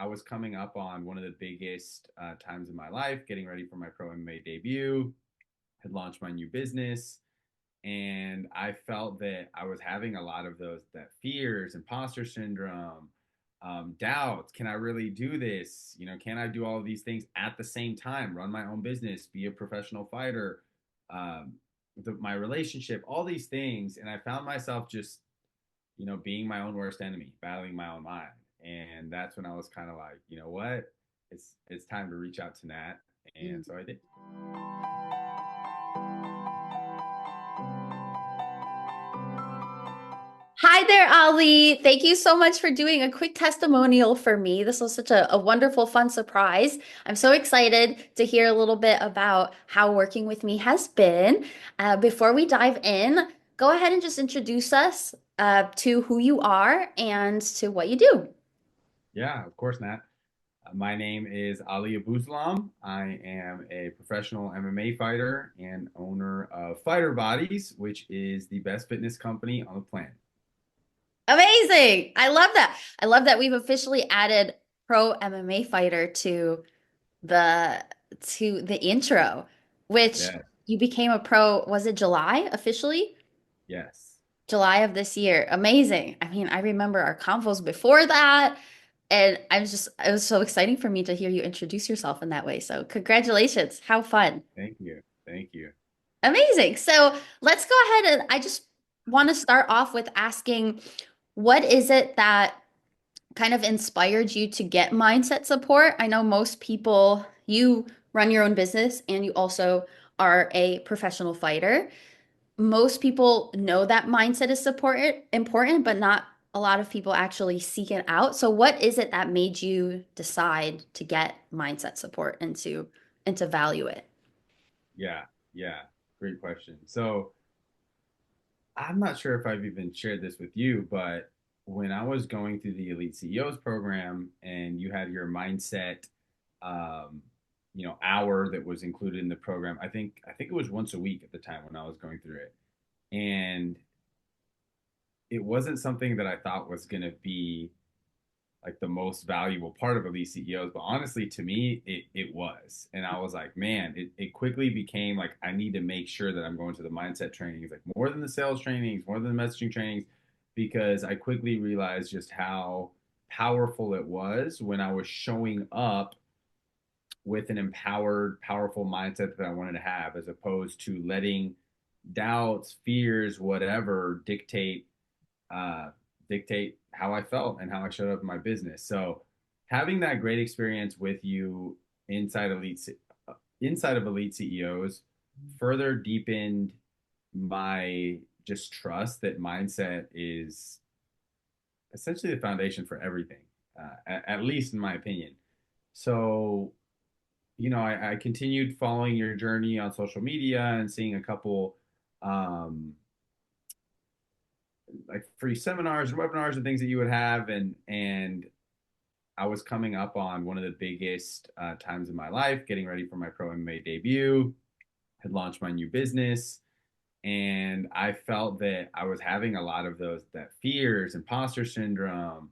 I was coming up on one of the biggest times in my life, getting ready for my pro MMA debut, had launched my new business, and I felt that I was having a lot of those that fears, imposter syndrome, doubts. Can I really do this? Can I do all of these things at the same time? Run my own business, be a professional fighter, um, my relationship, all these things, and I found myself just being my own worst enemy, battling my own mind. And that's when I was kind of like, you know what? It's time to reach out to Nat. And so I did. Hi there, Ali. Thank you so much for doing a quick testimonial for me. This was such a wonderful, fun surprise. I'm so excited to hear a little bit about how working with me has been. Before we dive in, go ahead and just introduce us to who you are and to what you do. Yeah, of course, Nat. My name is Ali Abouzalam. I am a professional MMA fighter and owner of Fighter Bodies, which is the best fitness company on the planet. Amazing. I love that. I love that we've officially added pro MMA fighter the to the intro, which Yeah. you became a pro, was it July officially? Yes. July of this year. Amazing. I mean, I remember our convos before that, and it was so exciting for me to hear you introduce yourself in that way. So, congratulations. How fun. Thank you. Thank you. Amazing. So, let's go ahead and I just want to start off with asking, what is it that kind of inspired you to get mindset support? I know most people, you run your own business and you also are a professional fighter. Most people know that mindset is important, but not a lot of people actually seek it out. So what is it that made you decide to get mindset support and to value it? Yeah. Yeah. Great question. So I'm not sure if I've even shared this with you, but when I was going through the Elite CEOs program and you had your mindset, um, hour that was included in the program, I think it was once a week at the time when I was going through it, and it wasn't something that I thought was going to be like the most valuable part of Elite CEOs, but honestly, to me, it was. And I was like, man, it quickly became like, I need to make sure that I'm going to the mindset trainings, like more than the sales trainings, more than the messaging trainings, because I quickly realized just how powerful it was when I was showing up with an empowered, powerful mindset that I wanted to have, as opposed to letting doubts, fears, whatever uh, dictate how I felt and how I showed up in my business. So having that great experience with you inside elite inside of elite CEOs further deepened my just trust that mindset is essentially the foundation for everything, at least in my opinion. So, I continued following your journey on social media and seeing a couple um, like free seminars and webinars and things that you would have, and I was coming up on one of the biggest times in my life, getting ready for my pro MMA debut, had launched my new business, and I felt that I was having a lot of those that fears, imposter syndrome,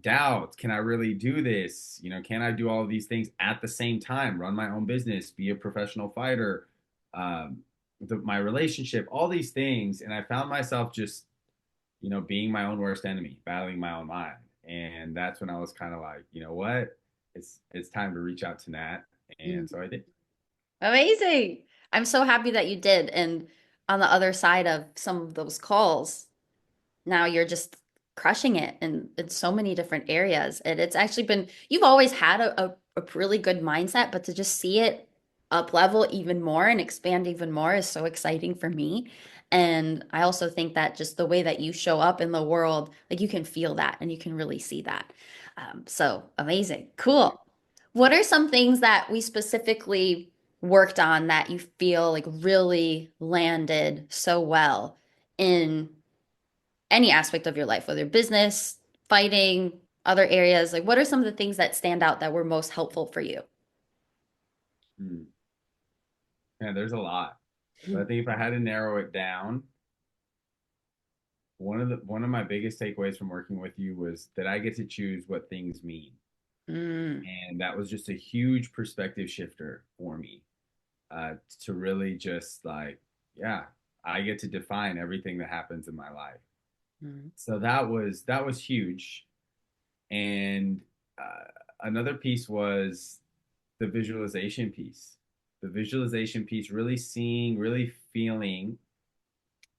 doubts. Can I really do this? Can I do all of these things at the same time? Run my own business, be a professional fighter, um, my relationship, all these things, and I found myself just being my own worst enemy, battling my own mind. And that's when I was kind of like, you know what? It's time to reach out to Nat. And so I did. Amazing. I'm so happy that you did. And on the other side of some of those calls, now you're just crushing it in so many different areas. And it's actually been, you've always had a really good mindset, but to just see it up level even more and expand even more is so exciting for me. And I also think that just the way that you show up in the world, like you can feel that and you can really see that. So amazing. Thank you. Cool. What are some things that we specifically worked on that you feel like really landed so well in any aspect of your life, whether business, fighting, other areas? Like, what are some of the things that stand out that were most helpful for you? Hmm. Yeah, there's a lot. But I think if I had to narrow it down, one of my biggest takeaways from working with you was that I get to choose what things mean. Mm, And that was just a huge perspective shifter for me, to really just like, yeah, I get to define everything that happens in my life. mm, So that was huge. And another piece was the visualization piece. The visualization piece, really seeing, really feeling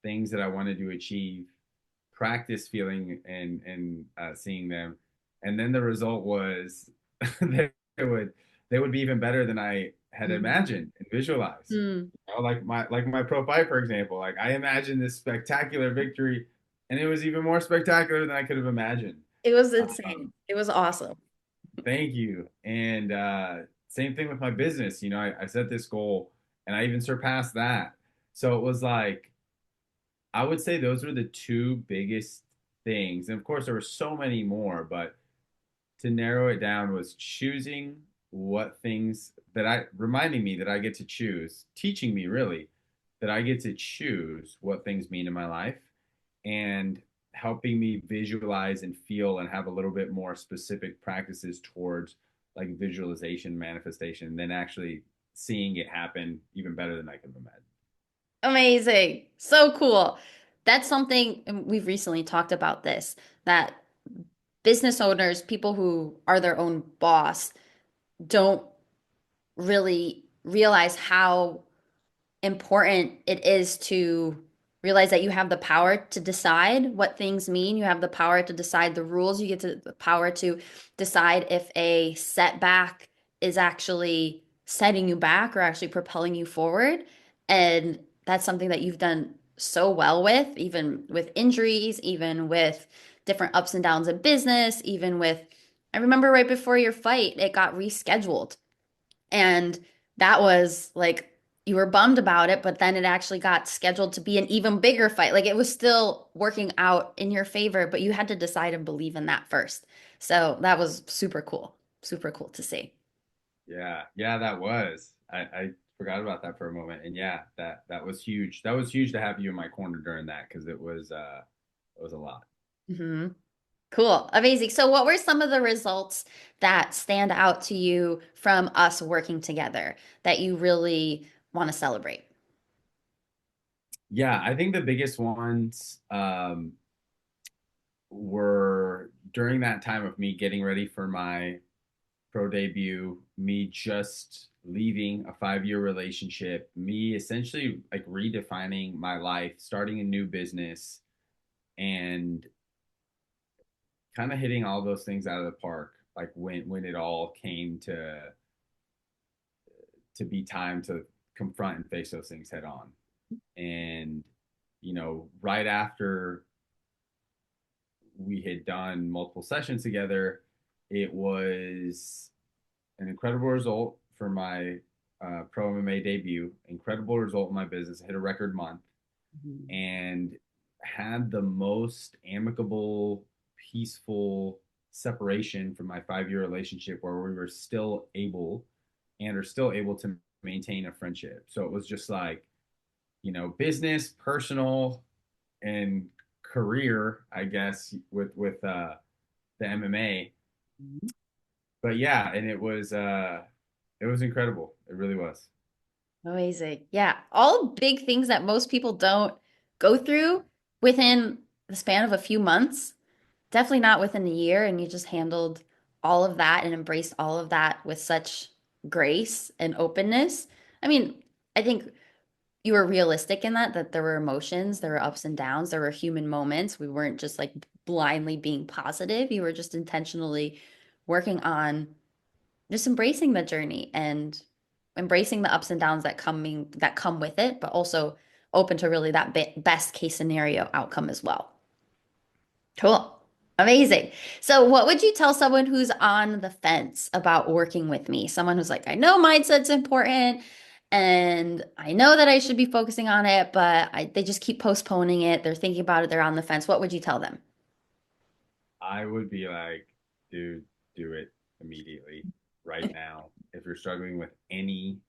things that I wanted to achieve, practice feeling and seeing them, and then the result was they would they would be even better than I had mm, imagined and visualized. mm. You know, like my pro fight, for example. Like I imagined this spectacular victory, and it was even more spectacular than I could have imagined. It was Um, insane. It was awesome. Thank you. And same thing with my business. You know, I set this goal and I even surpassed that. So it was like, I would say those were the two biggest things. And of course, there were so many more, but to narrow it down was choosing what things that reminding me that I get to choose, teaching me really that I get to choose what things mean in my life, and helping me visualize and feel and have a little bit more specific practices towards like visualization, manifestation, than actually seeing it happen even better than I could imagine. Amazing. So cool. That's something, and we've recently talked about this, that business owners, people who are their own boss, don't really realize how important it is to realize that you have the power to decide what things mean. You have the power to decide the rules. You get to the power to decide if a setback is actually setting you back or actually propelling you forward. And that's something that you've done so well with, even with injuries, even with different ups and downs in business, even with, I remember right before your fight, it got rescheduled. And that was like, you were bummed about it, but then it actually got scheduled to be an even bigger fight. Like it was still working out in your favor, but you had to decide and believe in that first. So that was super cool. Super cool to see. Yeah, yeah, that was. I forgot about that for a moment, and yeah, that was huge. That was huge to have you in my corner during that because it was a lot. Hmm. Cool. Amazing. So what were some of the results that stand out to you from us working together that you really want to celebrate? Yeah, I think the biggest ones were during that time of me getting ready for my pro debut, me just leaving a 5 year relationship, me essentially like redefining my life, starting a new business, and kind of hitting all those things out of the park. Like when it all came to be time to confront and face those things head on. And right after we had done multiple sessions together, it was an incredible result for my pro MMA debut. Incredible result in my business. I hit a record month Mhm. and had the most amicable, peaceful separation from my 5 year relationship where we were still able and are still able to maintain a friendship. So it was just like, business, personal, and career, I guess, with the MMA. But yeah, and it was incredible. It really was. Amazing. Yeah. All big things that most people don't go through within the span of a few months. Definitely not within a year. And you just handled all of that and embraced all of that with such grace and openness. I mean, I think you were realistic in that there were emotions, there were ups and downs, there were human moments. We weren't just like blindly being positive. You were just intentionally working on just embracing the journey and embracing the ups and downs that come with it, but also open to really that best case scenario outcome as well. Cool. Amazing. So, what would you tell someone who's on the fence about working with me? Someone who's like, I know mindset's important and I know that I should be focusing on it, but they just keep postponing it. They're thinking about it, they're on the fence. What would you tell them? I would be like, dude, do it immediately, right now. If you're struggling with any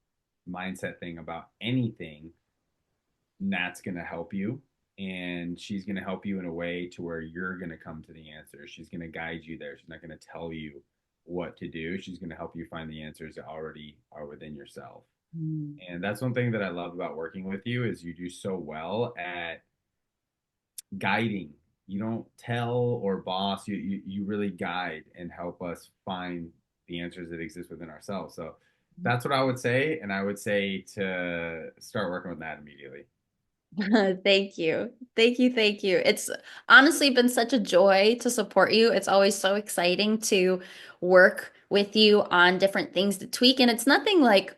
mindset thing about anything, Nat's going to help you. And she's going to help you in a way to where you're going to come to the answer. She's going to guide you there. She's not going to tell you what to do. She's going to help you find the answers that already are within yourself. Mm. And that's one thing that I love about working with you is you do so well at guiding. You don't tell or boss, you really guide and help us find the answers that exist within ourselves. So that's what I would say. And I would say to start working with that immediately. Thank you. Thank you. Thank you. It's honestly been such a joy to support you. It's always so exciting to work with you on different things to tweak. And it's nothing like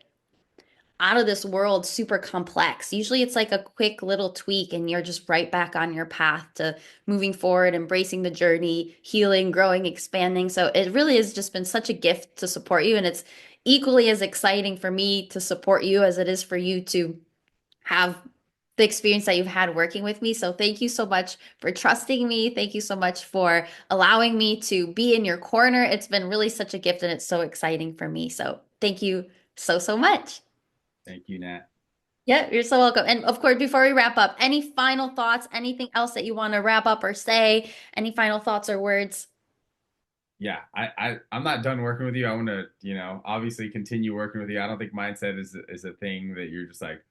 out of this world, super complex. Usually it's like a quick little tweak and you're just right back on your path to moving forward, embracing the journey, healing, growing, expanding. So it really has just been such a gift to support you. And it's equally as exciting for me to support you as it is for you to have the experience that you've had working with me. So thank you so much for trusting me. Thank you so much for allowing me to be in your corner. It's been really such a gift and it's so exciting for me. So thank you so, so much. Thank you, Nat. Yeah, you're so welcome. And of course, before we wrap up, any final thoughts, anything else that you want to wrap up or say? Any final thoughts or words? Yeah, I'm not done working with you. I want to, obviously continue working with you. I don't think mindset is a thing that you're just like,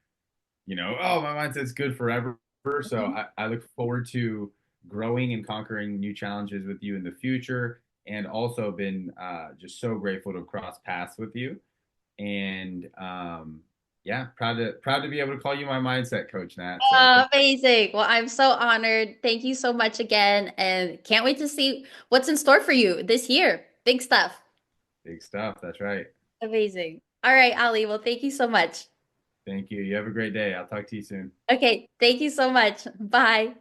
oh, my mindset's good forever. So Mhm. I look forward to growing and conquering new challenges with you in the future, and also been just so grateful to cross paths with you. And yeah, proud to be able to call you my mindset coach, Nat. So Amazing. Well, I'm so honored. Thank you so much again, and can't wait to see what's in store for you this year. Big stuff. big stuff. That's right. Amazing. All right, Ali. Well, thank you so much. Thank you. You have a great day. I'll talk to you soon. Okay, thank you so much. Bye.